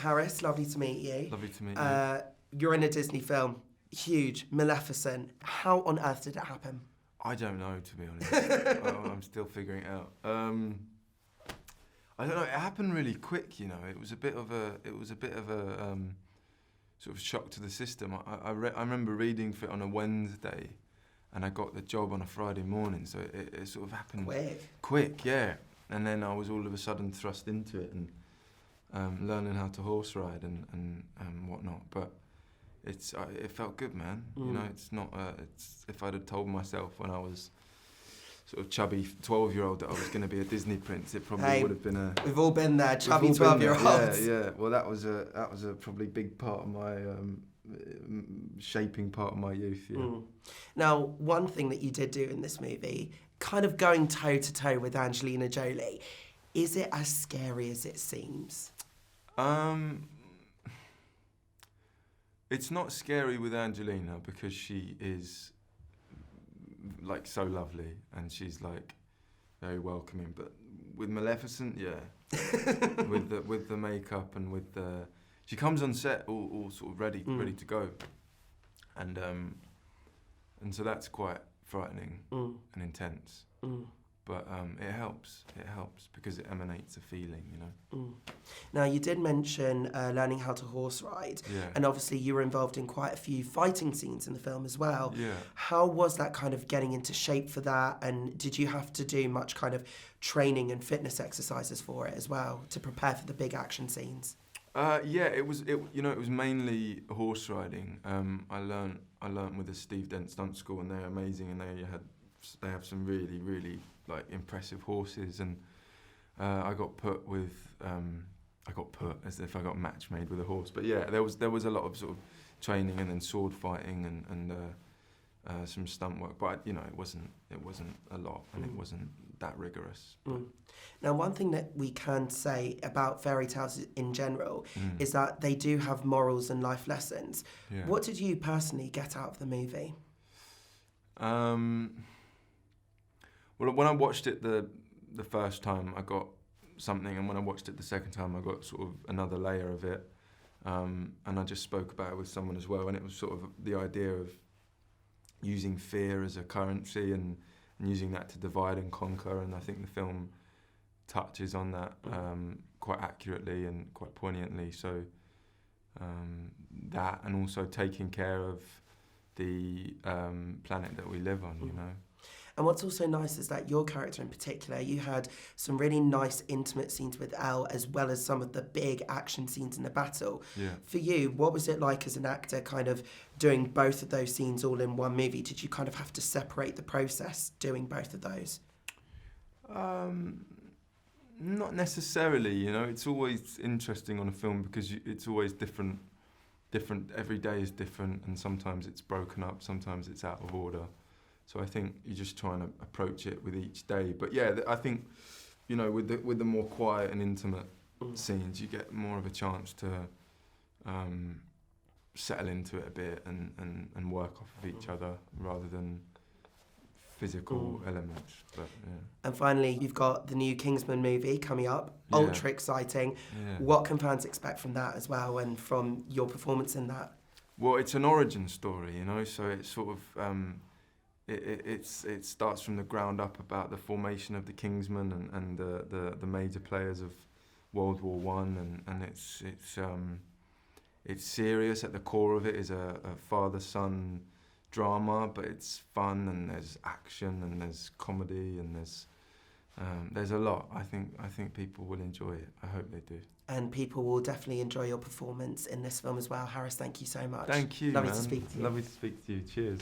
Harris, lovely to meet you. Lovely to meet you. You're in a Disney film, huge, Maleficent. How on earth did it happen? I don't know, to be honest. I'm still figuring it out. I don't know. It happened really quick, you know. It was a bit of a sort of shock to the system. I remember reading for it on a Wednesday, and I got the job on a Friday morning. So it sort of happened quick, yeah. And then I was all of a sudden thrust into it and learning how to horse ride and whatnot. But it felt good, man. You know, it's not. If I'd have told myself when I was sort of chubby 12-year-old that I was going to be a Disney prince, it probably would have been a... We've all been there, chubby 12-year-olds. Yeah. Well, that was a probably big part of my shaping part of my youth. Yeah. Now, one thing that you did do in this movie, kind of going toe to toe with Angelina Jolie, is it as scary as it seems? It's not scary with Angelina because she is like so lovely and she's like very welcoming. But with Maleficent, yeah, with the makeup and with the, she comes on set all sort of ready to go, and so that's quite frightening and intense. But it helps because it emanates a feeling, you know. Now, you did mention learning how to horse ride, and obviously you were involved in quite a few fighting scenes in the film as well. Yeah. How was that kind of getting into shape for that, and did you have to do much kind of training and fitness exercises for it as well to prepare for the big action scenes? Yeah, it was mainly horse riding. I learnt with the Steve Dent Stunt School, and they're amazing, and they have some really, really like impressive horses, and I got put as if I got match made with a horse. But yeah, there was a lot of sort of training and then sword fighting and some stunt work. But you know, it wasn't a lot, and it wasn't that rigorous. Now, one thing that we can say about fairy tales in general is that they do have morals and life lessons. Yeah. What did you personally get out of the movie? Well, when I watched it the first time, I got something, and when I watched it the second time, I got sort of another layer of it. And I just spoke about it with someone as well, and it was sort of the idea of using fear as a currency and using that to divide and conquer. And I think the film touches on that quite accurately and quite poignantly. So that, and also taking care of the planet that we live on, you know. And what's also nice is that your character in particular, you had some really nice intimate scenes with Elle, as well as some of the big action scenes in the battle. Yeah. For you, what was it like as an actor kind of doing both of those scenes all in one movie? Did you kind of have to separate the process doing both of those? Not necessarily, you know. It's always interesting on a film because it's always different. Every day is different, and sometimes it's broken up, sometimes it's out of order. So I think you're just trying to approach it with each day. But yeah, I think, you know, with the more quiet and intimate scenes, you get more of a chance to settle into it a bit and work off of each other rather than physical elements. But yeah. And finally, you've got the new Kingsman movie coming up, ultra exciting. Yeah. What can fans expect from that as well, and from your performance in that? Well, it's an origin story, you know, so it's sort of it starts from the ground up about the formation of the Kingsmen and the major players of World War I, and it's serious. At the core of it is a father-son drama, but it's fun, and there's action, and there's comedy, and there's a lot. I think people will enjoy it. I hope they do. And people will definitely enjoy your performance in this film as well. Harris, thank you so much. Thank you, Lovely man. to speak to you. Lovely to speak to you. Cheers.